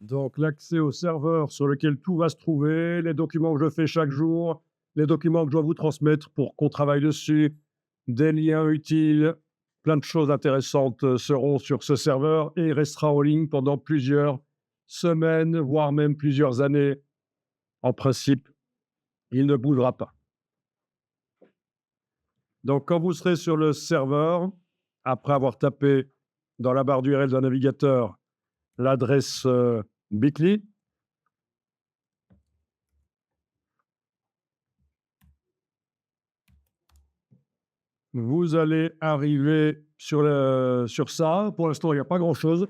Donc, l'accès au serveur sur lequel tout va se trouver, les documents que je fais chaque jour, les documents que je dois vous transmettre pour qu'on travaille dessus, des liens utiles, plein de choses intéressantes seront sur ce serveur et il restera en ligne pendant plusieurs semaines, voire même plusieurs années. En principe, il ne bougera pas. Donc, quand vous serez sur le serveur, après avoir tapé dans la barre d'URL d'un navigateur l'adresse bit.ly, vous allez arriver sur ça. Pour l'instant, il n'y a pas grand-chose.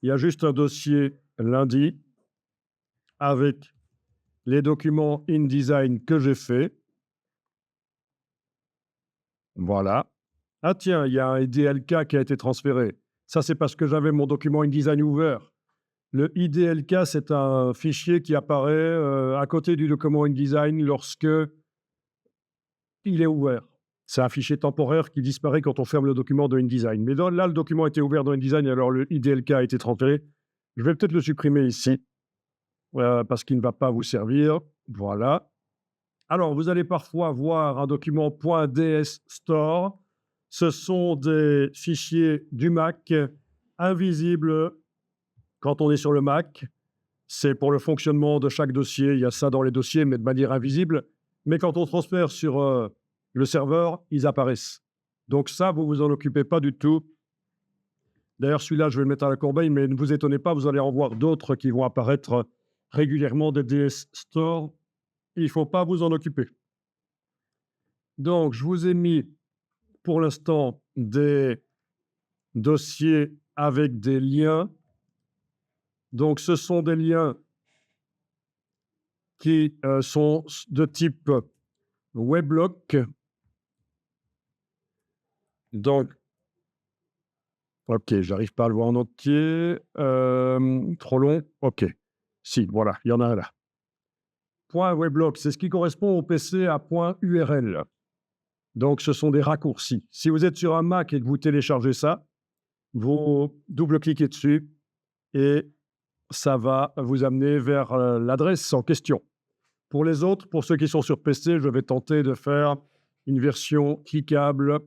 Il y a juste un dossier lundi avec les documents InDesign que j'ai fait. Voilà. Ah tiens, il y a un IDLK qui a été transféré. Ça, c'est parce que j'avais mon document InDesign ouvert. Le IDLK, c'est un fichier qui apparaît à côté du document InDesign lorsque il est ouvert. C'est un fichier temporaire qui disparaît quand on ferme le document de InDesign. Mais là, le document était ouvert dans InDesign, alors le IDLK a été transféré. Je vais peut-être le supprimer ici, parce qu'il ne va pas vous servir. Voilà. Alors, vous allez parfois voir un document .dsstore. Ce sont des fichiers du Mac invisibles quand on est sur le Mac. C'est pour le fonctionnement de chaque dossier. Il y a ça dans les dossiers, mais de manière invisible. Mais quand on transfère sur le serveur, ils apparaissent. Donc ça, vous vous en occupez pas du tout. D'ailleurs, celui-là, je vais le mettre à la corbeille, mais ne vous étonnez pas, vous allez en voir d'autres qui vont apparaître régulièrement des DS Store. Il ne faut pas vous en occuper. Donc, je vous ai mis pour l'instant des dossiers avec des liens. Donc, ce sont des liens qui sont de type Weblog. Donc, ok, j'arrive pas à le voir en entier. Trop long. Ok. Si, voilà, il y en a un là. .weblog, c'est ce qui correspond au PC à .url. Donc, ce sont des raccourcis. Si vous êtes sur un Mac et que vous téléchargez ça, vous double-cliquez dessus et ça va vous amener vers l'adresse en question. Pour les autres, pour ceux qui sont sur PC, je vais tenter de faire une version cliquable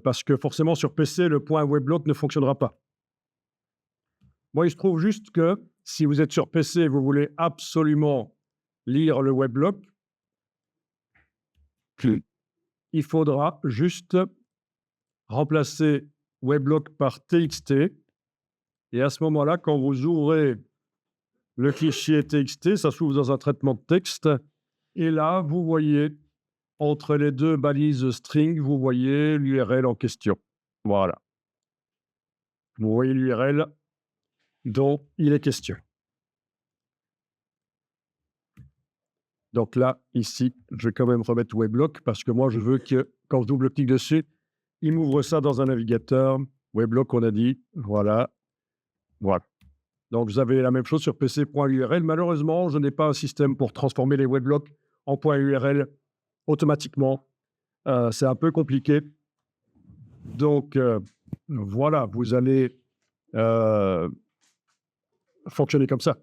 parce que forcément sur PC, le .weblog ne fonctionnera pas. Moi, il se trouve juste que si vous êtes sur PC et vous voulez absolument lire le weblog, il faudra juste remplacer weblog par txt. Et à ce moment-là, quand vous ouvrez le fichier txt, ça s'ouvre dans un traitement de texte. Et là, vous voyez, entre les deux balises string, vous voyez l'URL en question. Voilà. Vous voyez l'URL dont il est question. Donc là, ici, je vais quand même remettre weblog parce que moi, je veux que quand je double-clique dessus, il m'ouvre ça dans un navigateur. Weblog, on a dit. Voilà. Voilà. Donc, vous avez la même chose sur pc.url. Malheureusement, je n'ai pas un système pour transformer les weblogs en .url automatiquement. C'est un peu compliqué. Donc, voilà, vous allez fonctionner comme ça.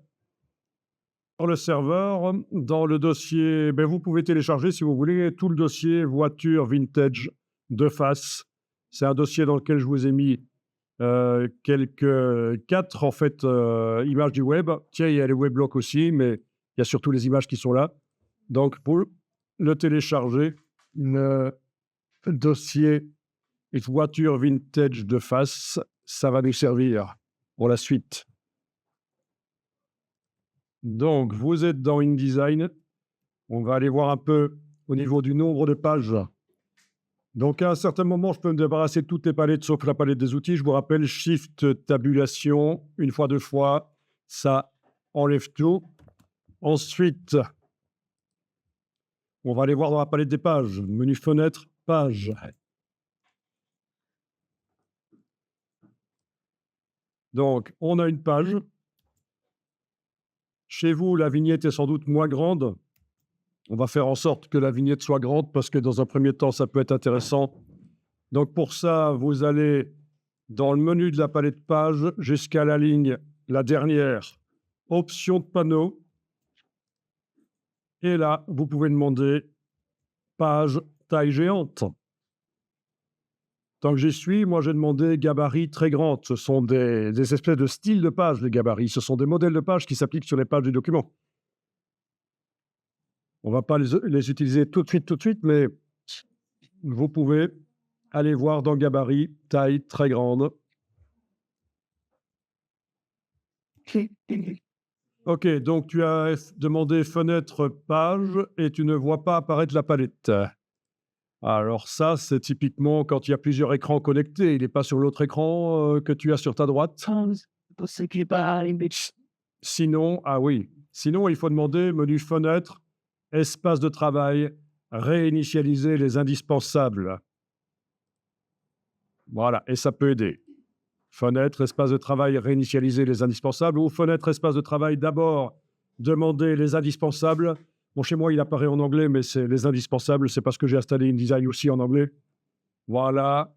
Sur le serveur, dans le dossier, vous pouvez télécharger, si vous voulez, tout le dossier voiture vintage de face. C'est un dossier dans lequel je vous ai mis quatre en fait images du web. Tiens, il y a les weblogs aussi, mais il y a surtout les images qui sont là. Donc, pour le télécharger, le dossier voiture vintage de face, ça va nous servir pour la suite. Donc, vous êtes dans InDesign. On va aller voir un peu au niveau du nombre de pages. Donc, à un certain moment, je peux me débarrasser de toutes les palettes sauf la palette des outils. Je vous rappelle, Shift tabulation, une fois, deux fois, ça enlève tout. Ensuite, on va aller voir dans la palette des pages. Menu fenêtre, page. Donc, on a une page. Chez vous, la vignette est sans doute moins grande. On va faire en sorte que la vignette soit grande parce que dans un premier temps, ça peut être intéressant. Donc pour ça, vous allez dans le menu de la palette page jusqu'à la ligne la dernière option de panneau. Et là, vous pouvez demander page taille géante. Tant que j'y suis, moi j'ai demandé gabarit très grande. Ce sont des espèces de styles de pages, les gabarits. Ce sont des modèles de pages qui s'appliquent sur les pages du document. On ne va pas les utiliser tout de suite, mais vous pouvez aller voir dans gabarit, taille très grande. Ok, donc tu as demandé fenêtre page et tu ne vois pas apparaître la palette. Alors ça, c'est typiquement quand il y a plusieurs écrans connectés. Il n'est pas sur l'autre écran que tu as sur ta droite. Sinon, ah oui, sinon il faut demander menu fenêtre, espace de travail, réinitialiser les indispensables. Voilà, et ça peut aider. Fenêtre, espace de travail, réinitialiser les indispensables, ou fenêtre, espace de travail, d'abord demander les indispensables. Bon, chez moi, il apparaît en anglais, mais c'est les indispensables, c'est parce que j'ai installé InDesign aussi en anglais. Voilà.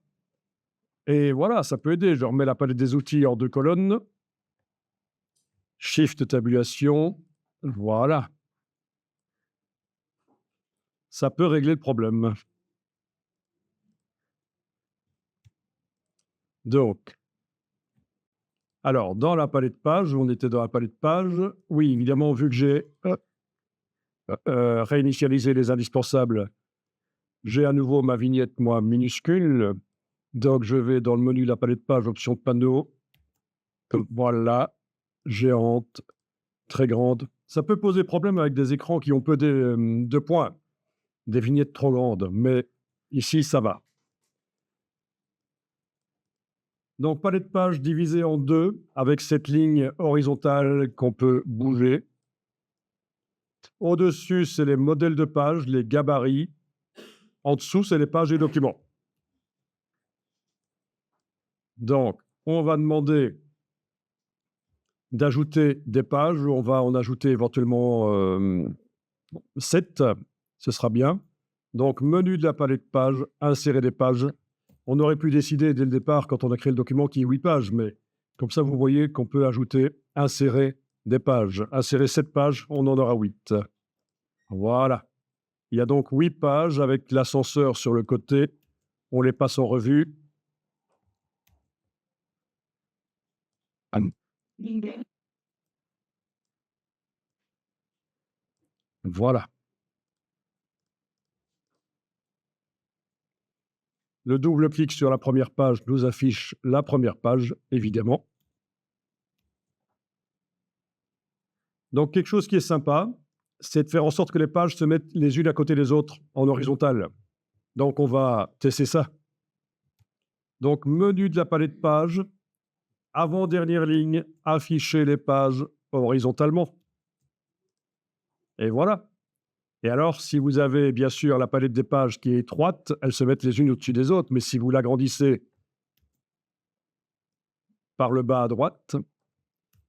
Et voilà, ça peut aider. Je remets la palette des outils en 2 colonnes. Shift tabulation. Voilà. Ça peut régler le problème. Donc, alors, dans la palette page, on était dans la palette page. Oui, évidemment, vu que j'ai réinitialisé les indispensables, j'ai à nouveau ma vignette, moi, minuscule. Donc, je vais dans le menu de la palette page, option de panneau. Voilà, géante, très grande. Ça peut poser problème avec des écrans qui ont peu de points, des vignettes trop grandes, mais ici, ça va. Donc, palette page divisée en 2, avec cette ligne horizontale qu'on peut bouger. Au-dessus, c'est les modèles de pages, les gabarits. En dessous, c'est les pages et documents. Donc, on va demander d'ajouter des pages. On va en ajouter éventuellement 7. Ce sera bien. Donc, menu de la palette pages, insérer des pages. On aurait pu décider dès le départ, quand on a créé le document, qu'il y ait 8 pages, mais comme ça, vous voyez qu'on peut ajouter, insérer des pages. Insérer 7 pages, on en aura 8. Voilà. Il y a donc 8 pages avec l'ascenseur sur le côté. On les passe en revue. Voilà. Le double-clic sur la première page nous affiche la première page, évidemment. Donc, quelque chose qui est sympa, c'est de faire en sorte que les pages se mettent les unes à côté des autres en horizontal. Donc, on va tester ça. Donc, menu de la palette pages, avant-dernière ligne, afficher les pages horizontalement. Et voilà. Et alors, si vous avez bien sûr la palette des pages qui est étroite, elles se mettent les unes au-dessus des autres. Mais si vous l'agrandissez par le bas à droite,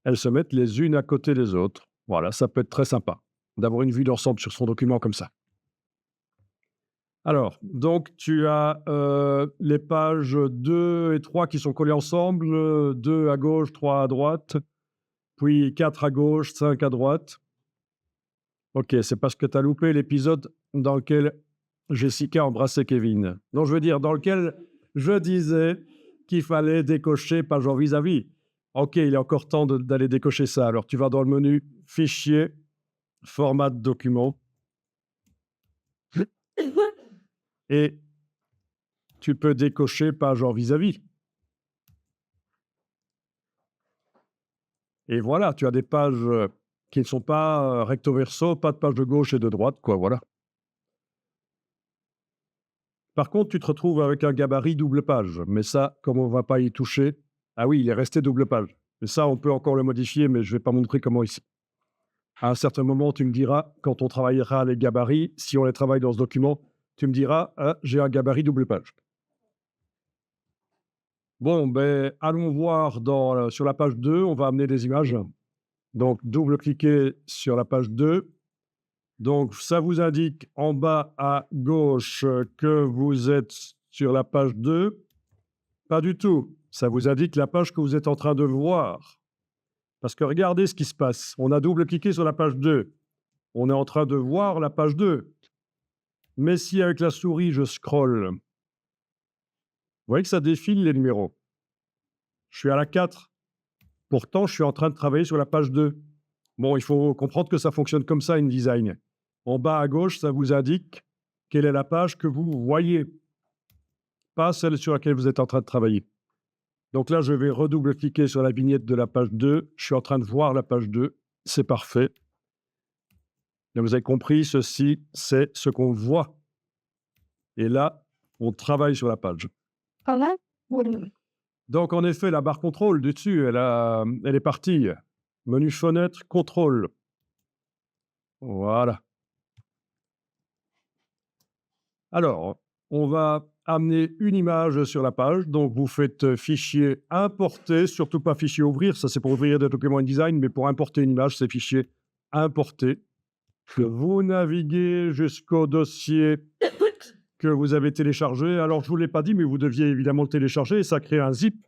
elles se mettent les unes à côté des autres. Voilà, ça peut être très sympa d'avoir une vue d'ensemble sur son document comme ça. Alors, donc tu as les pages 2 et 3 qui sont collées ensemble, 2 à gauche, 3 à droite, puis 4 à gauche, 5 à droite. Ok, c'est parce que tu as loupé l'épisode dans lequel Jessica embrassait Kevin. Donc, je veux dire, dans lequel je disais qu'il fallait décocher page en vis-à-vis. Ok, il est encore temps d'aller décocher ça. Alors, tu vas dans le menu Fichier, Format de document. Et tu peux décocher page en vis-à-vis. Et voilà, tu as des pages qui ne sont pas recto-verso, pas de page de gauche et de droite, quoi, voilà. Par contre, tu te retrouves avec un gabarit double page. Mais ça, comme on ne va pas y toucher, ah oui, il est resté double page. Mais ça, on peut encore le modifier, mais je ne vais pas montrer comment ici. À un certain moment, tu me diras, quand on travaillera les gabarits, si on les travaille dans ce document, tu me diras, ah, j'ai un gabarit double page. Bon, ben, allons voir sur la page 2, on va amener des images. Donc, double-cliquez sur la page 2. Donc, ça vous indique en bas à gauche que vous êtes sur la page 2. Pas du tout. Ça vous indique la page que vous êtes en train de voir. Parce que regardez ce qui se passe. On a double-cliqué sur la page 2. On est en train de voir la page 2. Mais si avec la souris, je scrolle, vous voyez que ça défile les numéros. Je suis à la 4. Pourtant, je suis en train de travailler sur la page 2. Bon, il faut comprendre que ça fonctionne comme ça, InDesign. En bas à gauche, ça vous indique quelle est la page que vous voyez, pas celle sur laquelle vous êtes en train de travailler. Donc là, je vais redouble-cliquer sur la vignette de la page 2. Je suis en train de voir la page 2. C'est parfait. Là, vous avez compris, ceci, c'est ce qu'on voit. Et là, on travaille sur la page. Donc, en effet, la barre contrôle du dessus, elle est partie. Menu fenêtre, contrôle. Voilà. Alors, on va amener une image sur la page. Donc, vous faites fichier importer, surtout pas fichier ouvrir. Ça, c'est pour ouvrir des documents InDesign, mais pour importer une image, c'est fichier importer. Vous naviguez jusqu'au dossier que vous avez téléchargé. Alors, je ne vous l'ai pas dit, mais vous deviez évidemment le télécharger et ça crée un zip.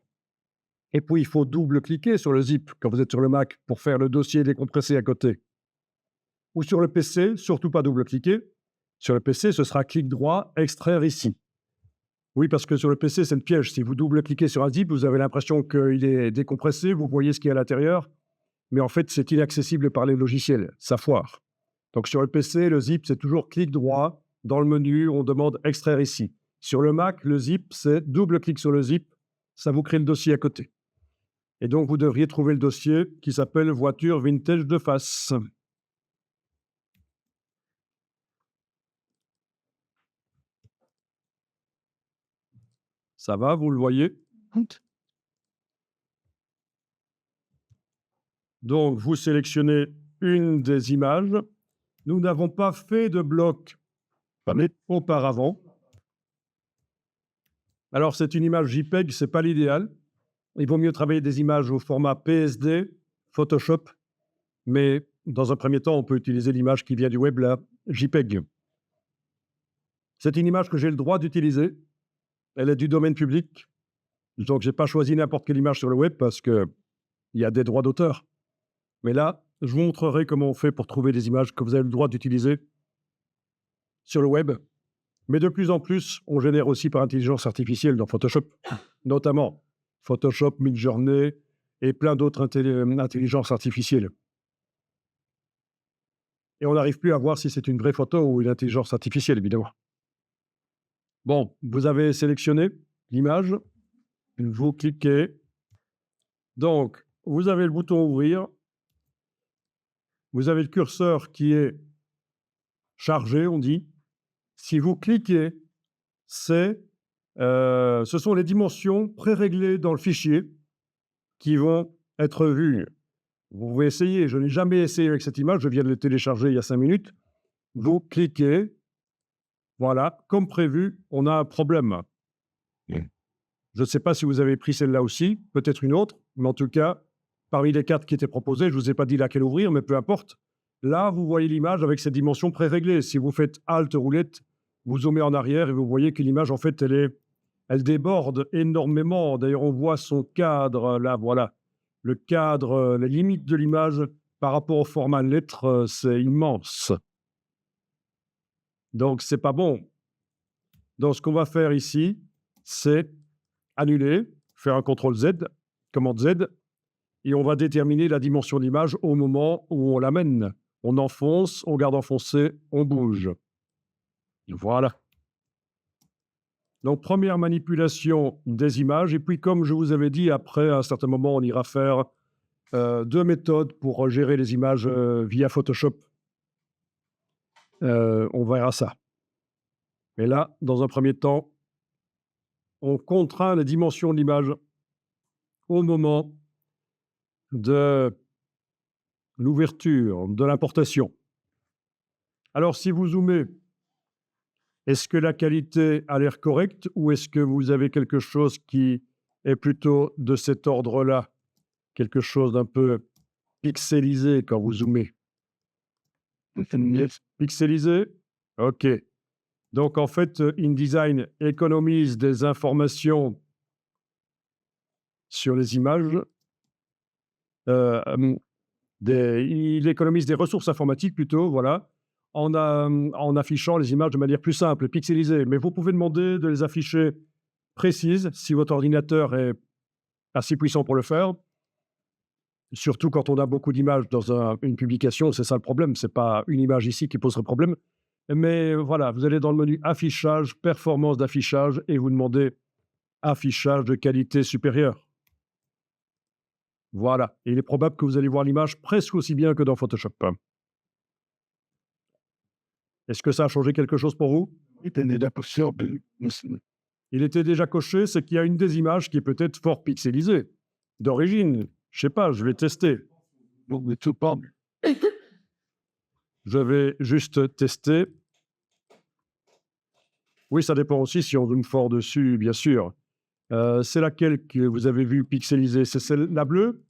Et puis, il faut double-cliquer sur le zip quand vous êtes sur le Mac pour faire le dossier décompressé à côté. Ou sur le PC, surtout pas double-cliquer. Sur le PC, ce sera clic droit, extraire ici. Oui, parce que sur le PC, c'est le piège. Si vous double-cliquez sur un zip, vous avez l'impression qu'il est décompressé, vous voyez ce qu'il y a à l'intérieur, mais en fait, c'est inaccessible par les logiciels. Ça foire. Donc, sur le PC, le zip, c'est toujours clic droit. Dans le menu, on demande extraire ici. Sur le Mac, le zip, c'est double-clic sur le zip. Ça vous crée le dossier à côté. Et donc, vous devriez trouver le dossier qui s'appelle voiture vintage de face. Ça va, vous le voyez? Donc, vous sélectionnez une des images. Nous n'avons pas fait de bloc auparavant. Alors, c'est une image JPEG, ce n'est pas l'idéal. Il vaut mieux travailler des images au format PSD, Photoshop, mais dans un premier temps, on peut utiliser l'image qui vient du web, la JPEG. C'est une image que j'ai le droit d'utiliser. Elle est du domaine public. Donc, je n'ai pas choisi n'importe quelle image sur le web parce qu'il y a des droits d'auteur. Mais là, je vous montrerai comment on fait pour trouver des images que vous avez le droit d'utiliser sur le web. Mais de plus en plus, on génère aussi par intelligence artificielle dans Photoshop, notamment Photoshop, Midjourney et plein d'autres intelligences artificielles. Et on n'arrive plus à voir si c'est une vraie photo ou une intelligence artificielle, évidemment. Bon, vous avez sélectionné l'image, vous cliquez. Donc, vous avez le bouton ouvrir. Vous avez le curseur qui est chargé, on dit. Si vous cliquez, ce sont les dimensions pré-réglées dans le fichier qui vont être vues. Vous pouvez essayer, je n'ai jamais essayé avec cette image, je viens de le télécharger il y a 5 minutes. Vous cliquez, voilà, comme prévu, on a un problème. Je ne sais pas si vous avez pris celle-là aussi, peut-être une autre, mais en tout cas, parmi les 4 qui étaient proposées, je ne vous ai pas dit laquelle ouvrir, mais peu importe. Là, vous voyez l'image avec ses dimensions pré-réglées. Si vous faites Alt roulette, vous zoomez en arrière et vous voyez que l'image, en fait, elle déborde énormément. D'ailleurs, on voit son cadre, là, voilà. Le cadre, les limites de l'image par rapport au format lettre, c'est immense. Donc, c'est pas bon. Donc, ce qu'on va faire ici, c'est annuler, faire un CTRL Z, commande Z, et on va déterminer la dimension de l'image au moment où on l'amène. On enfonce, on garde enfoncé, on bouge. Voilà. Donc, première manipulation des images. Et puis, comme je vous avais dit, après, à un certain moment, on ira faire 2 méthodes pour gérer les images via Photoshop. On verra ça. Mais là, dans un premier temps, on contraint les dimensions de l'image au moment de l'ouverture, de l'importation. Alors, si vous zoomez, est-ce que la qualité a l'air correcte ou est-ce que vous avez quelque chose qui est plutôt de cet ordre-là? Quelque chose d'un peu pixelisé quand vous zoomez? Pixelisé? OK. Donc, en fait, InDesign économise des informations sur les images euh, il économise des ressources informatiques plutôt, voilà, en affichant les images de manière plus simple, pixelisée. Mais vous pouvez demander de les afficher précises si votre ordinateur est assez puissant pour le faire. Surtout quand on a beaucoup d'images dans une publication, c'est ça le problème. C'est pas une image ici qui poserait problème. Mais voilà, vous allez dans le menu affichage, performance d'affichage, et vous demandez affichage de qualité supérieure. Voilà. Et il est probable que vous allez voir l'image presque aussi bien que dans Photoshop. Est-ce que ça a changé quelque chose pour vous? Il était déjà coché, c'est qu'il y a une des images qui est peut-être fort pixelisée. D'origine, je sais pas, je vais tester. Je vais juste tester. Oui, ça dépend aussi si on zoome fort dessus, bien sûr. C'est laquelle que vous avez vue pixelisée? C'est celle, la bleue?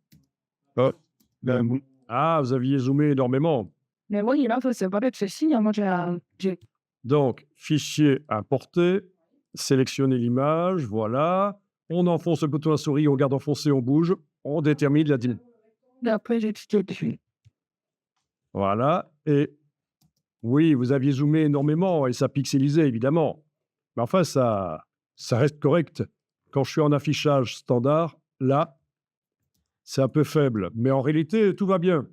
Ah, vous aviez zoomé énormément. Mais moi, il a fait, c'est pas d'être ceci, hein, moi, Donc, fichier importé, sélectionnez l'image, voilà. On enfonce le bouton à souris, on garde enfoncé, on bouge, on détermine la dimension. après, j'ai tout dessus. Voilà. Et oui, vous aviez zoomé énormément et ça pixelisait, évidemment. Mais enfin, ça reste correct. Quand je suis en affichage standard, là, c'est un peu faible. Mais en réalité, tout va bien.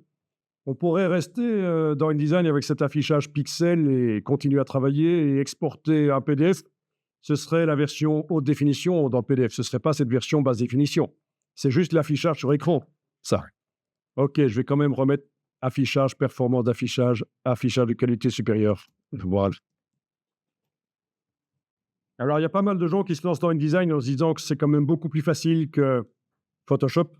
On pourrait rester dans InDesign avec cet affichage pixel et continuer à travailler et exporter un PDF. Ce serait la version haute définition dans le PDF. Ce ne serait pas cette version basse définition. C'est juste l'affichage sur écran, ça. OK, je vais quand même remettre affichage, performance d'affichage, affichage de qualité supérieure. Voilà. Alors, il y a pas mal de gens qui se lancent dans InDesign en se disant que c'est quand même beaucoup plus facile que Photoshop.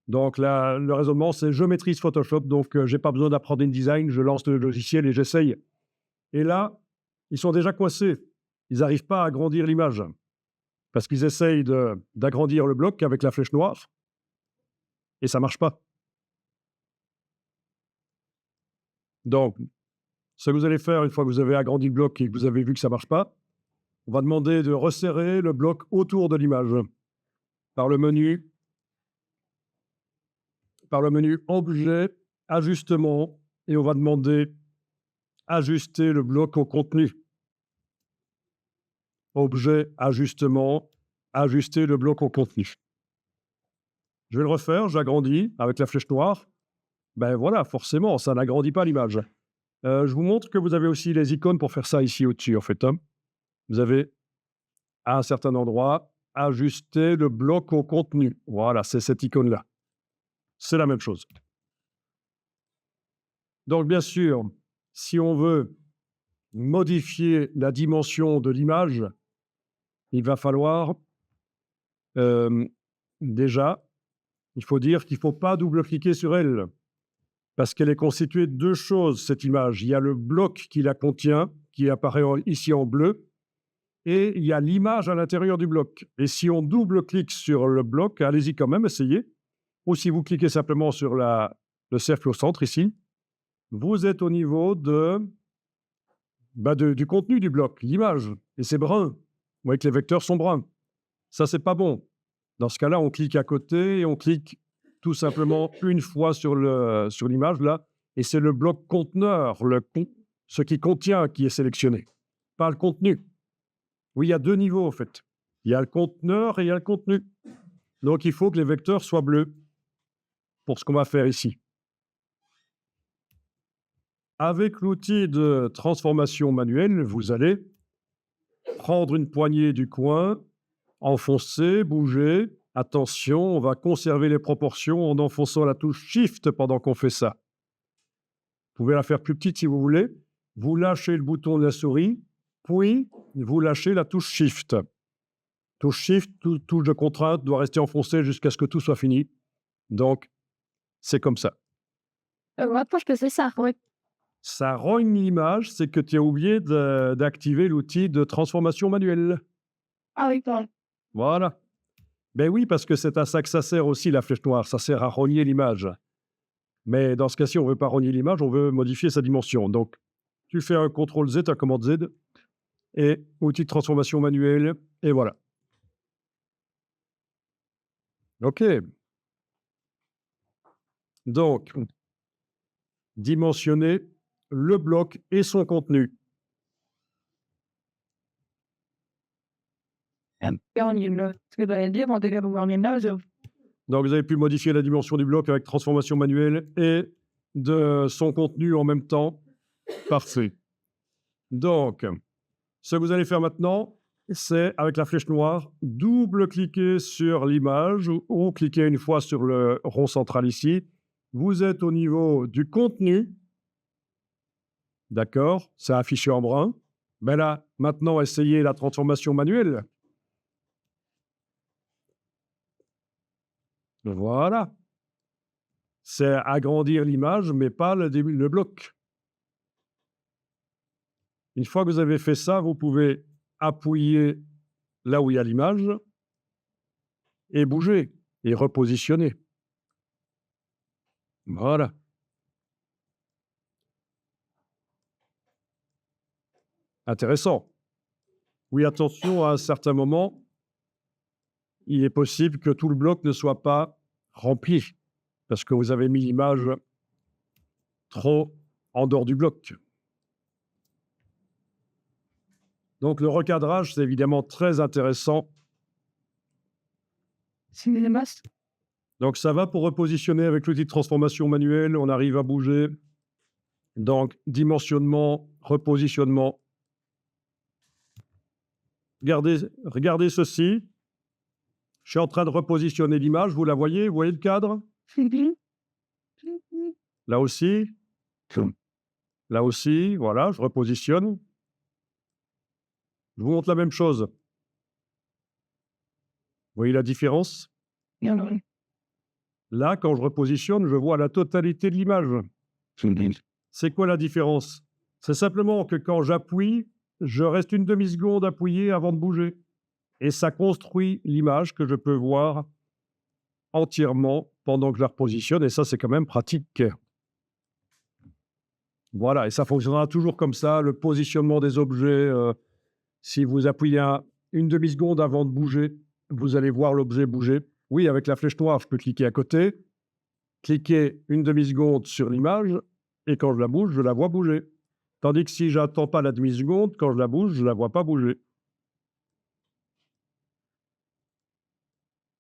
Donc, le raisonnement, c'est je maîtrise Photoshop, donc je n'ai pas besoin d'apprendre InDesign, je lance le logiciel et j'essaye. Et là, ils sont déjà coincés. Ils n'arrivent pas à agrandir l'image parce qu'ils essayent d'agrandir le bloc avec la flèche noire et ça ne marche pas. Donc, ce que vous allez faire une fois que vous avez agrandi le bloc et que vous avez vu que ça ne marche pas, on va demander de resserrer le bloc autour de l'image par le menu Objet, Ajustement, et on va demander Ajuster le bloc au contenu. Objet, Ajustement, Ajuster le bloc au contenu. Je vais le refaire, j'agrandis avec la flèche noire. Ben voilà, forcément, ça n'agrandit pas l'image. Je vous montre que vous avez aussi les icônes pour faire ça ici au-dessus, en fait. Vous avez, à un certain endroit, Ajuster le bloc au contenu. Voilà, c'est cette icône-là. C'est la même chose. Donc, bien sûr, si on veut modifier la dimension de l'image, il va falloir déjà, il faut dire qu'il ne faut pas double-cliquer sur elle, parce qu'elle est constituée de deux choses, cette image. Il y a le bloc qui la contient, qui apparaît ici en bleu, et il y a l'image à l'intérieur du bloc. Et si on double-clique sur le bloc, allez-y quand même, essayez. Ou si vous cliquez simplement sur le cercle au centre ici, vous êtes au niveau du contenu du bloc, l'image. Et c'est brun. Vous voyez que les vecteurs sont bruns. Ça, c'est pas bon. Dans ce cas-là, on clique à côté et on clique tout simplement une fois sur l'image là, et c'est le bloc conteneur, ce qui contient qui est sélectionné, pas le contenu. Oui, il y a deux niveaux en fait. Il y a le conteneur et il y a le contenu. Donc, il faut que les vecteurs soient bleus pour ce qu'on va faire ici. Avec l'outil de transformation manuelle, vous allez prendre une poignée du coin, enfoncer, bouger. Attention, on va conserver les proportions en enfonçant la touche Shift pendant qu'on fait ça. Vous pouvez la faire plus petite si vous voulez. Vous lâchez le bouton de la souris, puis vous lâchez la touche Shift. Touche Shift, touche de contrainte doit rester enfoncée jusqu'à ce que tout soit fini. Donc, c'est comme ça. Maintenant, je faisais ça, oui. Ça rogne l'image, c'est que tu as oublié d'activer l'outil de transformation manuelle. Ah oui, pardon. Voilà. Ben oui, parce que c'est à ça que ça sert aussi, la flèche noire. Ça sert à rogner l'image. Mais dans ce cas-ci, on ne veut pas rogner l'image, on veut modifier sa dimension. Donc, tu fais un CTRL-Z, un commande Z, et outil de transformation manuelle, et voilà. OK. Donc, dimensionner le bloc et son contenu. Ce que j'allais dire, on devait voir les nages. Donc, vous avez pu modifier la dimension du bloc avec transformation manuelle et de son contenu en même temps. Parfait. Donc, ce que vous allez faire maintenant, c'est avec la flèche noire, double-cliquer sur l'image ou cliquer une fois sur le rond central ici. Vous êtes au niveau du contenu. D'accord? C'est affiché en brun. Ben là, maintenant, essayez la transformation manuelle. Voilà. C'est agrandir l'image, mais pas le bloc. Une fois que vous avez fait ça, vous pouvez appuyer là où il y a l'image et bouger et repositionner. Voilà. Intéressant. Oui, attention, à un certain moment, il est possible que tout le bloc ne soit pas rempli parce que vous avez mis l'image trop en dehors du bloc. Donc, le recadrage, c'est évidemment très intéressant. C'est les masses. Donc, ça va pour repositionner avec l'outil de transformation manuelle. On arrive à bouger. Donc, dimensionnement, repositionnement. Regardez ceci. Je suis en train de repositionner l'image. Vous la voyez? Vous voyez le cadre? Là aussi. Là aussi. Voilà, je repositionne. Je vous montre la même chose. Vous voyez la différence? Là, quand je repositionne, je vois la totalité de l'image. C'est quoi la différence? C'est simplement que quand j'appuie, je reste une demi-seconde appuyé avant de bouger. Et ça construit l'image que je peux voir entièrement pendant que je la repositionne. Et ça, c'est quand même pratique. Voilà, et ça fonctionnera toujours comme ça. Le positionnement des objets, si vous appuyez une demi-seconde avant de bouger, vous allez voir l'objet bouger. Oui, avec la flèche noire, je peux cliquer à côté, cliquer une demi-seconde sur l'image, et quand je la bouge, je la vois bouger. Tandis que si j'attends pas la demi-seconde, quand je la bouge, je la vois pas bouger.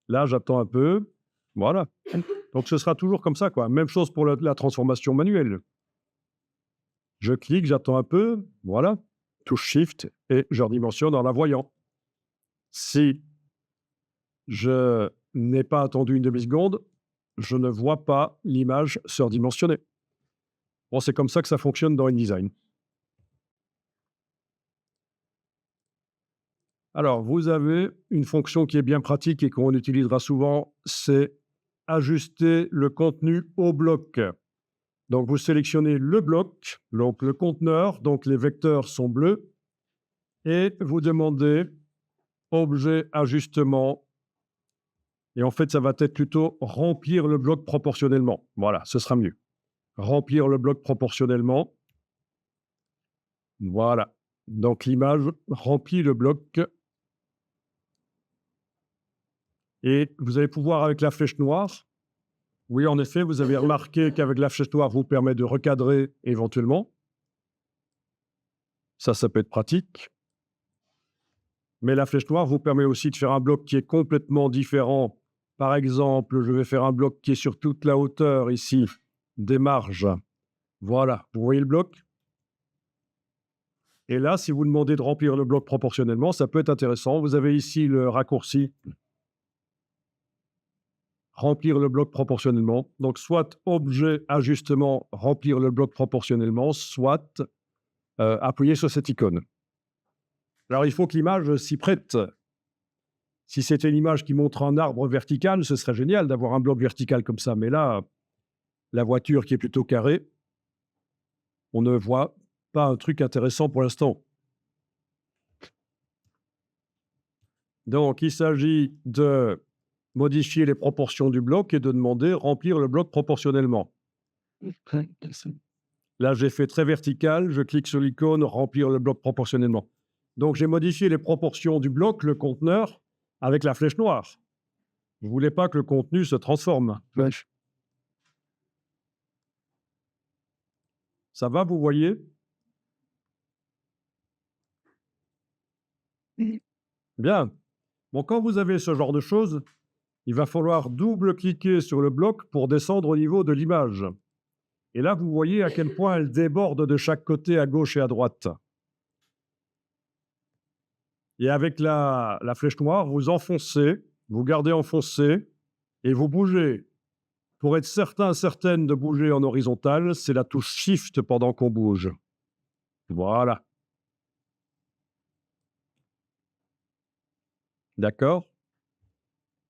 Là, j'attends un peu. Voilà. Donc, ce sera toujours comme ça, quoi. Même chose pour la transformation manuelle. Je clique, j'attends un peu. Voilà. Touche Shift et je redimensionne en la voyant. Si je n'ai pas attendu une demi-seconde, je ne vois pas l'image se redimensionner. Bon, c'est comme ça que ça fonctionne dans InDesign. Alors, vous avez une fonction qui est bien pratique et qu'on utilisera souvent, c'est ajuster le contenu au bloc. Donc, vous sélectionnez le bloc, donc le conteneur, donc les vecteurs sont bleus, et vous demandez objet ajustement. Et en fait, ça va être plutôt remplir le bloc proportionnellement. Voilà, ce sera mieux. Remplir le bloc proportionnellement. Voilà. Donc, l'image remplit le bloc. Et vous allez pouvoir, avec la flèche noire, oui, en effet, vous avez remarqué qu'avec la flèche noire, vous permet de recadrer éventuellement. Ça peut être pratique. Mais la flèche noire vous permet aussi de faire un bloc qui est complètement différent. Par exemple, je vais faire un bloc qui est sur toute la hauteur ici, des marges. Voilà, vous voyez le bloc? Et là, si vous demandez de remplir le bloc proportionnellement, ça peut être intéressant. Vous avez ici le raccourci remplir le bloc proportionnellement. Donc, soit objet, ajustement, remplir le bloc proportionnellement, soit appuyer sur cette icône. Alors, il faut que l'image s'y prête. Si c'était une image qui montre un arbre vertical, ce serait génial d'avoir un bloc vertical comme ça. Mais là, la voiture qui est plutôt carrée, on ne voit pas un truc intéressant pour l'instant. Donc, il s'agit de modifier les proportions du bloc et de demander remplir le bloc proportionnellement. Là, j'ai fait très vertical, je clique sur l'icône remplir le bloc proportionnellement. Donc, j'ai modifié les proportions du bloc, le conteneur, avec la flèche noire. Vous ne voulez pas que le contenu se transforme. Ça va, vous voyez? Oui. Bien. Bon, quand vous avez ce genre de choses, il va falloir double-cliquer sur le bloc pour descendre au niveau de l'image. Et là, vous voyez à quel point elle déborde de chaque côté, à gauche et à droite. Et avec la flèche noire, vous enfoncez, vous gardez enfoncé et vous bougez. Pour être certaine de bouger en horizontal, c'est la touche Shift pendant qu'on bouge. Voilà. D'accord?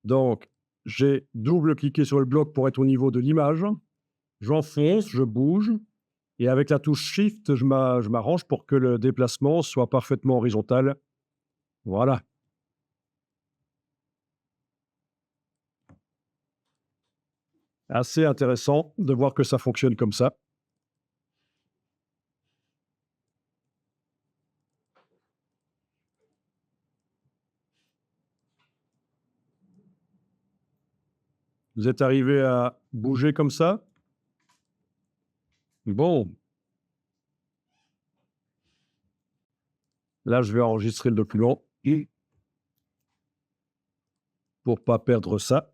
Donc, j'ai double-cliqué sur le bloc pour être au niveau de l'image. J'enfonce, je bouge. Et avec la touche Shift, je m'arrange pour que le déplacement soit parfaitement horizontal. Voilà. Assez intéressant de voir que ça fonctionne comme ça. Vous êtes arrivé à bouger comme ça? Bon, là, je vais enregistrer le document pour pas perdre ça.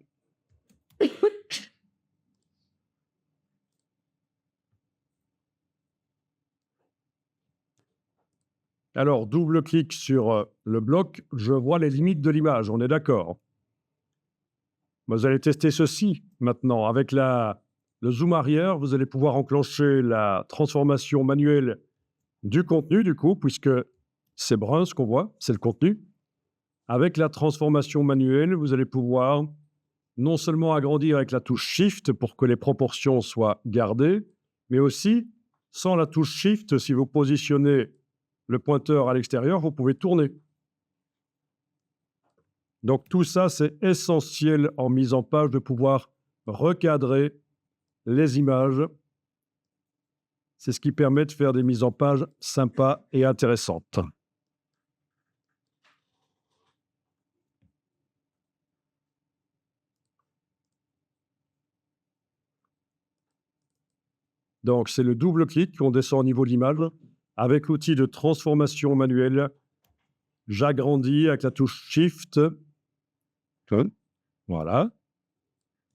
Alors, double-clic sur le bloc, je vois les limites de l'image, on est d'accord? Vous allez tester ceci maintenant. Avec le zoom arrière, vous allez pouvoir enclencher la transformation manuelle du contenu, du coup, puisque c'est brun ce qu'on voit, c'est le contenu. Avec la transformation manuelle, vous allez pouvoir non seulement agrandir avec la touche Shift pour que les proportions soient gardées, mais aussi, sans la touche Shift, si vous positionnez le pointeur à l'extérieur, vous pouvez tourner. Donc tout ça, c'est essentiel en mise en page de pouvoir recadrer les images. C'est ce qui permet de faire des mises en page sympas et intéressantes. Donc c'est le double clic, on descend au niveau de l'image. Avec l'outil de transformation manuelle, j'agrandis avec la touche Shift. Voilà.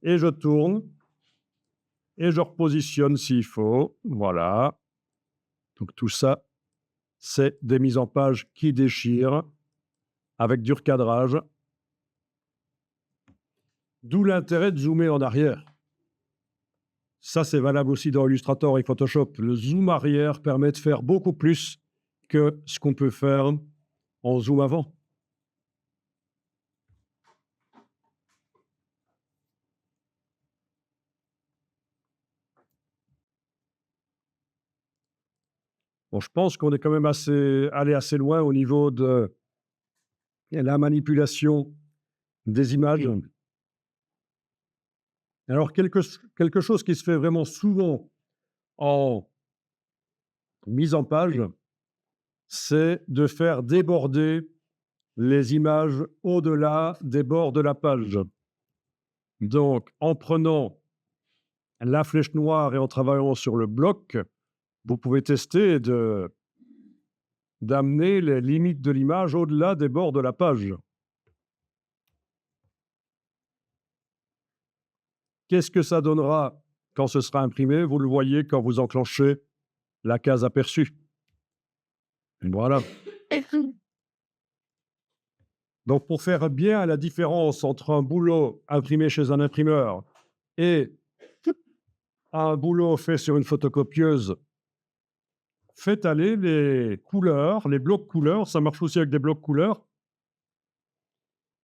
Et je tourne. Et je repositionne s'il faut. Voilà. Donc tout ça, c'est des mises en page qui déchirent avec du recadrage. D'où l'intérêt de zoomer en arrière. Ça, c'est valable aussi dans Illustrator et Photoshop. Le zoom arrière permet de faire beaucoup plus que ce qu'on peut faire en zoom avant. Bon, je pense qu'on est quand même allé assez loin au niveau de la manipulation des images. Alors, quelque chose qui se fait vraiment souvent en mise en page, c'est de faire déborder les images au-delà des bords de la page. Donc, en prenant la flèche noire et en travaillant sur le bloc, vous pouvez tester d'amener les limites de l'image au-delà des bords de la page. Qu'est-ce que ça donnera quand ce sera imprimé? Vous le voyez quand vous enclenchez la case aperçue. Voilà. Donc, pour faire bien la différence entre un boulot imprimé chez un imprimeur et un boulot fait sur une photocopieuse, faites aller les couleurs, les blocs couleurs, ça marche aussi avec des blocs couleurs,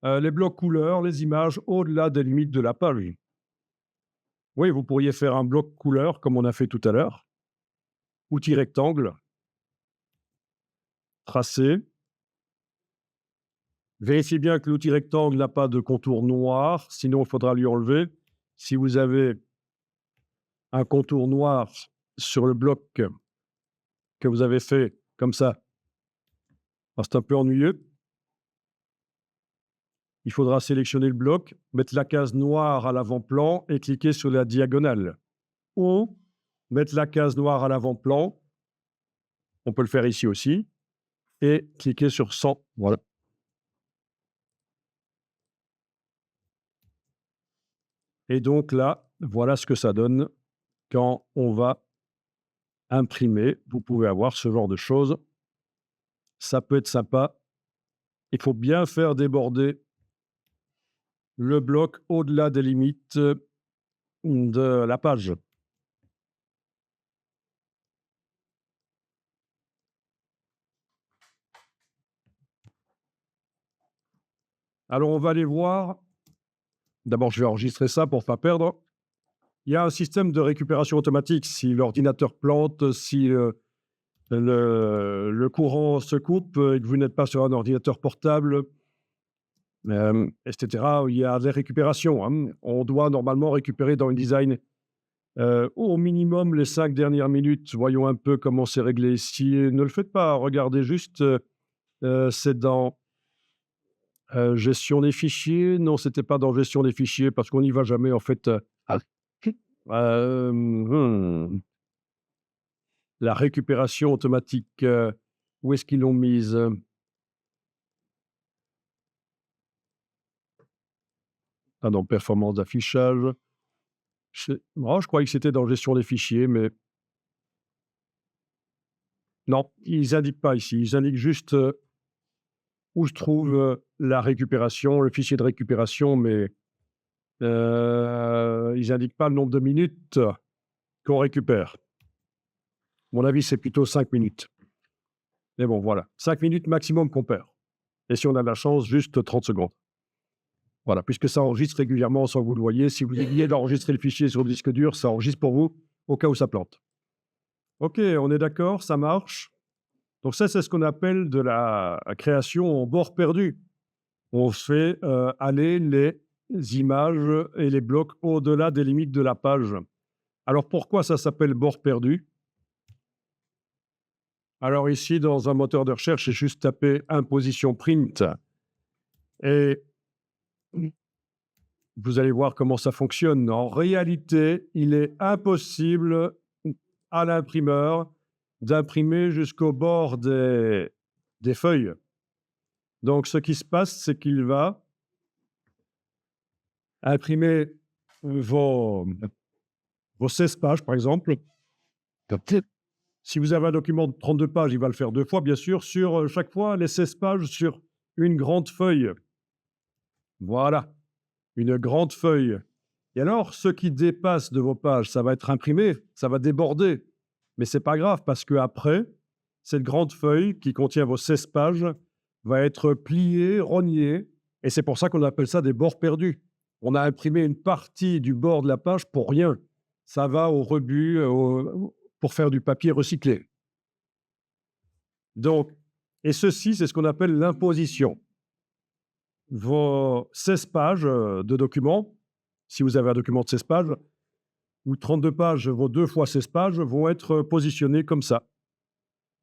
les blocs couleurs, les images au-delà des limites de la page. Oui, vous pourriez faire un bloc couleur comme on a fait tout à l'heure. Outil rectangle, tracé. Vérifiez bien que l'outil rectangle n'a pas de contour noir, sinon il faudra lui enlever. Si vous avez un contour noir sur le bloc que vous avez fait comme ça, c'est un peu ennuyeux. Il faudra sélectionner le bloc, mettre la case noire à l'avant-plan et cliquer sur la diagonale. Ou mettre la case noire à l'avant-plan. On peut le faire ici aussi. Et cliquer sur 100. Voilà. Et donc là, voilà ce que ça donne quand on va imprimer. Vous pouvez avoir ce genre de choses. Ça peut être sympa. Il faut bien faire déborder le bloc au-delà des limites de la page. Alors, on va aller voir. D'abord, je vais enregistrer ça pour ne pas perdre. Il y a un système de récupération automatique. Si l'ordinateur plante, si le courant se coupe et que vous n'êtes pas sur un ordinateur portable, etc., il y a des récupérations. Hein. On doit normalement récupérer dans InDesign au minimum les 5 dernières minutes. Voyons un peu comment c'est réglé ici. Ne le faites pas, regardez juste. C'est dans gestion des fichiers. Non, c'était pas dans gestion des fichiers parce qu'on n'y va jamais en fait. La récupération automatique, où est-ce qu'ils l'ont mise? Ah non, performance d'affichage. Je croyais que c'était dans gestion des fichiers, mais non, ils indiquent pas ici. Ils indiquent juste où se trouve la récupération, le fichier de récupération, mais ils indiquent pas le nombre de minutes qu'on récupère. À mon avis, c'est plutôt 5 minutes. Mais bon, voilà. 5 minutes maximum qu'on perd. Et si on a de la chance, juste 30 secondes. Voilà, puisque ça enregistre régulièrement sans que vous le voyez. Si vous oubliez d'enregistrer le fichier sur le disque dur, ça enregistre pour vous au cas où ça plante. OK, on est d'accord, ça marche. Donc ça, c'est ce qu'on appelle de la création en bord perdu. On fait aller les images et les blocs au-delà des limites de la page. Alors pourquoi ça s'appelle bord perdu? Alors ici, dans un moteur de recherche, j'ai juste tapé imposition print et vous allez voir comment ça fonctionne. En réalité, il est impossible à l'imprimeur d'imprimer jusqu'au bord des feuilles. Donc, ce qui se passe, c'est qu'il va imprimer vos 16 pages, par exemple. Si vous avez un document de 32 pages, il va le faire 2 fois, bien sûr, sur chaque fois les 16 pages sur une grande feuille. Voilà, une grande feuille. Et alors, ce qui dépasse de vos pages, ça va être imprimé, ça va déborder. Mais ce n'est pas grave parce qu'après, cette grande feuille qui contient vos 16 pages va être pliée, rognée. Et c'est pour ça qu'on appelle ça des bords perdus. On a imprimé une partie du bord de la page pour rien. Ça va au rebut pour faire du papier recyclé. Donc, et ceci, c'est ce qu'on appelle l'imposition. Vos 16 pages de document, si vous avez un document de 16 pages, ou 32 pages, vos 2 fois 16 pages vont être positionnées comme ça.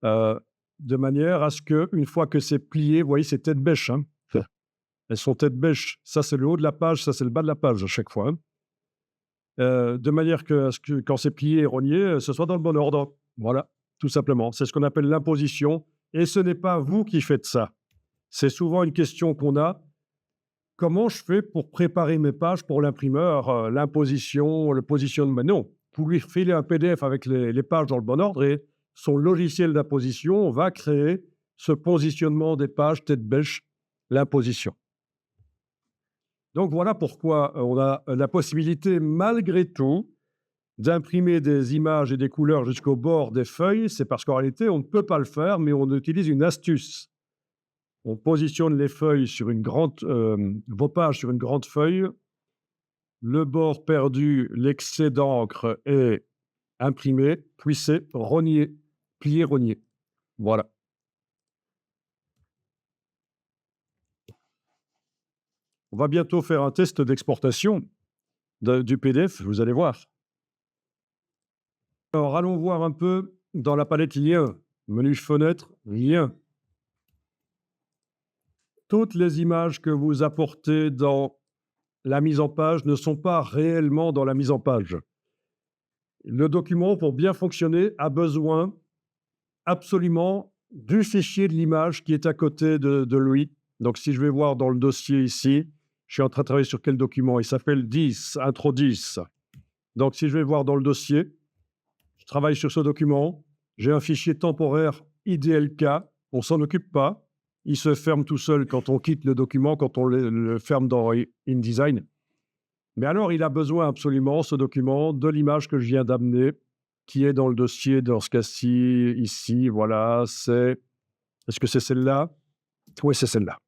De manière à ce qu'une fois que c'est plié, vous voyez, c'est tête bêche. Hein. Elles sont tête bêche. Ça, c'est le haut de la page, ça, c'est le bas de la page à chaque fois. Hein. De manière que quand c'est plié et rogné, ce soit dans le bon ordre. Voilà, tout simplement. C'est ce qu'on appelle l'imposition. Et ce n'est pas vous qui faites ça. C'est souvent une question qu'on a. Comment je fais pour préparer mes pages pour l'imprimeur, l'imposition, le positionnement? Non, vous lui filez un PDF avec les pages dans le bon ordre et son logiciel d'imposition va créer ce positionnement des pages tête bêche, l'imposition. Donc voilà pourquoi on a la possibilité, malgré tout, d'imprimer des images et des couleurs jusqu'au bord des feuilles. C'est parce qu'en réalité, on ne peut pas le faire, mais on utilise une astuce. On positionne les feuilles sur une grande, vos pages sur une grande feuille. Le bord perdu, l'excès d'encre est imprimé, puis c'est rogné, plié, rogné. Voilà. On va bientôt faire un test d'exportation du PDF, vous allez voir. Alors, allons voir un peu dans la palette Liens. Menu Fenêtre, Liens. Toutes les images que vous apportez dans la mise en page ne sont pas réellement dans la mise en page. Le document, pour bien fonctionner, a besoin absolument du fichier de l'image qui est à côté de lui. Donc, si je vais voir dans le dossier ici, je suis en train de travailler sur quel document? Il s'appelle 10, intro 10. Donc, si je vais voir dans le dossier, je travaille sur ce document, j'ai un fichier temporaire IDLK, on ne s'en occupe pas, il se ferme tout seul quand on quitte le document, quand on le ferme dans InDesign. Mais alors, il a besoin absolument, ce document, de l'image que je viens d'amener, qui est dans le dossier, dans ce cas-ci, ici, voilà, est-ce que c'est celle-là? Oui, c'est celle-là.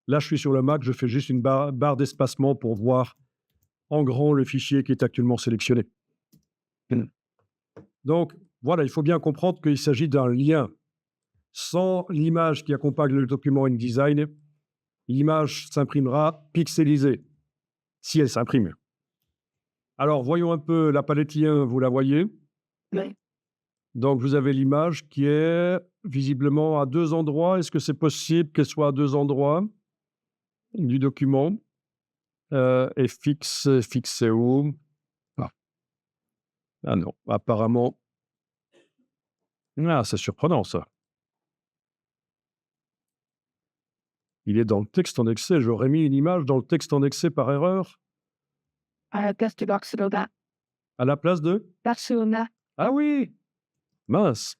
Là, je suis sur le Mac, je fais juste une barre d'espacement pour voir en grand le fichier qui est actuellement sélectionné. Donc, voilà, il faut bien comprendre qu'il s'agit d'un lien. Sans l'image qui accompagne le document InDesign, l'image s'imprimera pixelisée, si elle s'imprime. Alors, voyons un peu la palette lien, vous la voyez? Oui. Donc, vous avez l'image qui est visiblement à 2 endroits. Est-ce que c'est possible qu'elle soit à 2 endroits du document? Et fixée où? Ah non, apparemment. Ah, c'est surprenant ça. Il est dans le texte en excès. J'aurais mis une image dans le texte en excès par erreur À la place de Barcelona. à la place de? Barcelona. Ah oui! Mince!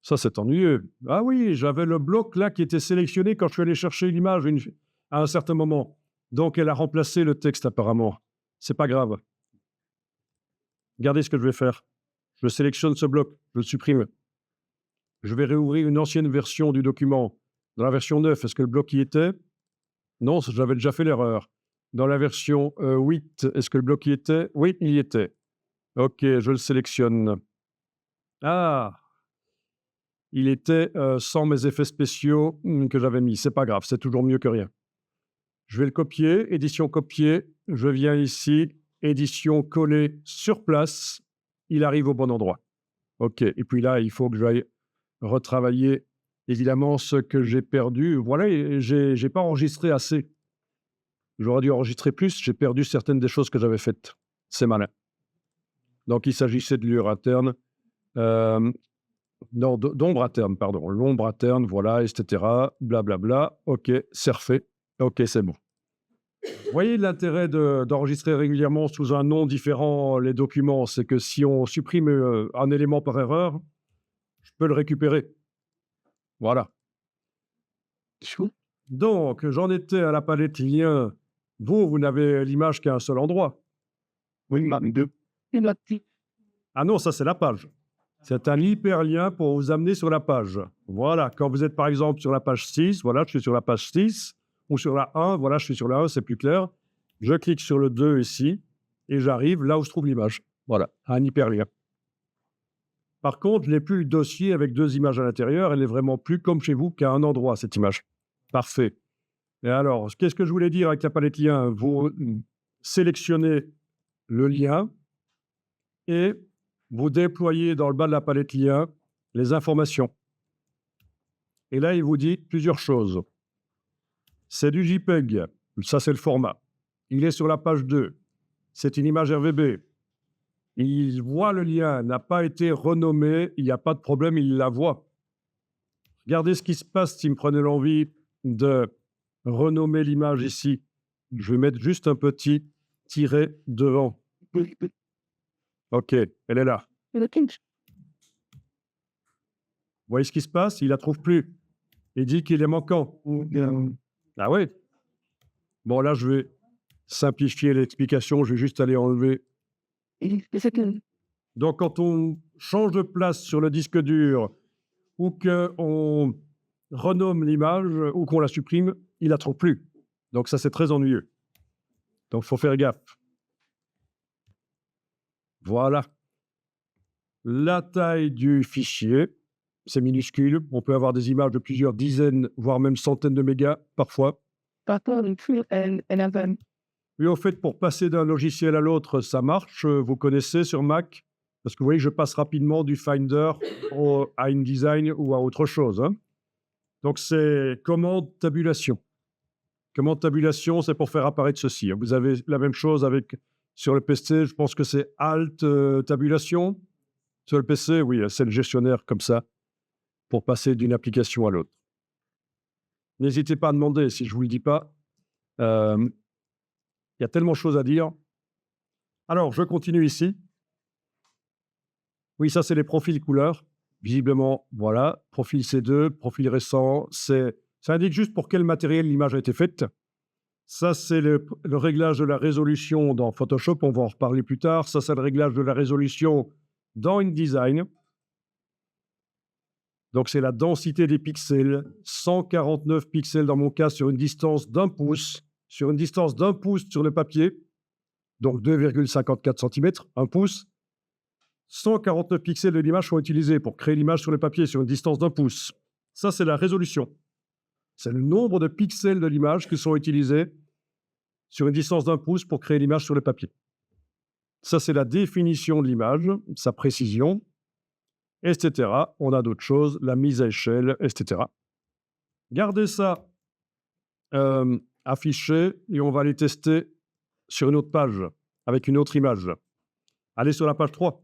Ça, c'est ennuyeux. Ah oui, j'avais le bloc là qui était sélectionné quand je suis allé chercher l'image à un certain moment. Donc, elle a remplacé le texte apparemment. C'est pas grave. Regardez ce que je vais faire. Je sélectionne ce bloc, je le supprime. Je vais réouvrir une ancienne version du document. Dans la version 9, est-ce que le bloc y était? Non, j'avais déjà fait l'erreur. Dans la version 8, est-ce que le bloc y était? Oui, il y était. OK, je le sélectionne. Ah! Il était sans mes effets spéciaux que j'avais mis. C'est pas grave, c'est toujours mieux que rien. Je vais le copier, édition copier. Je viens ici, édition coller sur place. Il arrive au bon endroit. OK. Et puis là, il faut que j'aille retravailler évidemment ce que j'ai perdu. Voilà, et j'ai pas enregistré assez. J'aurais dû enregistrer plus. J'ai perdu certaines des choses que j'avais faites. C'est malin. Donc, il s'agissait de l'UR interne. Non, d'ombre interne, pardon. L'ombre interne, voilà, etc. Blablabla. OK, c'est refait. OK, c'est bon. Vous voyez l'intérêt d'enregistrer régulièrement sous un nom différent les documents, c'est que si on supprime un élément par erreur, je peux le récupérer. Voilà. Donc, j'en étais à la palette lien. Vous n'avez l'image qu'à un seul endroit. Oui, deux. Ah non, ça c'est la page. C'est un hyperlien pour vous amener sur la page. Voilà, quand vous êtes par exemple sur la page 6, voilà, je suis sur la page 6, ou sur la 1, voilà, je suis sur la 1, c'est plus clair. Je clique sur le 2 ici, et j'arrive là où se trouve l'image. Voilà, un hyperlien. Par contre, je n'ai plus le dossier avec 2 images à l'intérieur, elle n'est vraiment plus comme chez vous qu'à un endroit, cette image. Parfait. Et alors, qu'est-ce que je voulais dire avec la palette lien? Vous sélectionnez le lien et vous déployez dans le bas de la palette lien les informations. Et là, il vous dit plusieurs choses. C'est du JPEG, ça c'est le format. Il est sur la page 2. C'est une image RVB. Il voit le lien, n'a pas été renommé, il n'y a pas de problème, il la voit. Regardez ce qui se passe si me prenait l'envie de renommer l'image ici. Je vais mettre juste un petit tiret devant. OK, elle est là. Vous voyez ce qui se passe? Il la trouve plus. Il dit qu'il est manquant. Ah oui? Bon, là, je vais simplifier l'explication. Je vais juste aller enlever. Donc, quand on change de place sur le disque dur ou qu'on renomme l'image ou qu'on la supprime, il la trouve plus. Donc, ça, c'est très ennuyeux. Donc, il faut faire gaffe. Voilà. La taille du fichier, c'est minuscule. On peut avoir des images de plusieurs dizaines, voire même centaines de mégas parfois. Oui, au fait, pour passer d'un logiciel à l'autre, ça marche. Vous connaissez sur Mac? Parce que vous voyez que je passe rapidement du Finder à InDesign ou à autre chose. Hein. Donc, c'est commande tabulation. Commande tabulation, c'est pour faire apparaître ceci. Vous avez la même chose avec Sur le PC, je pense que c'est Alt tabulation. Sur le PC, oui, c'est le gestionnaire comme ça pour passer d'une application à l'autre. N'hésitez pas à demander si je ne vous le dis pas. Il y a tellement de choses à dire. Alors, je continue ici. Oui, ça, c'est les profils couleurs. Visiblement, voilà, profil C2, profil récent. Ça indique juste pour quel matériel l'image a été faite. Ça, c'est le réglage de la résolution dans Photoshop. On va en reparler plus tard. Ça, c'est le réglage de la résolution dans InDesign. Donc, c'est la densité des pixels. 149 pixels dans mon cas sur une distance d'1 pouce. Sur une distance d'1 pouce sur le papier. Donc, 2,54 cm, 1 pouce. 149 pixels de l'image sont utilisés pour créer l'image sur le papier sur une distance d'1 pouce. Ça, c'est la résolution. C'est le nombre de pixels de l'image qui sont utilisés sur une distance d'1 pouce pour créer l'image sur le papier. Ça, c'est la définition de l'image, sa précision, etc. On a d'autres choses, la mise à échelle, etc. Gardez ça affiché et on va les tester sur une autre page, avec une autre image. Allez sur la page 3.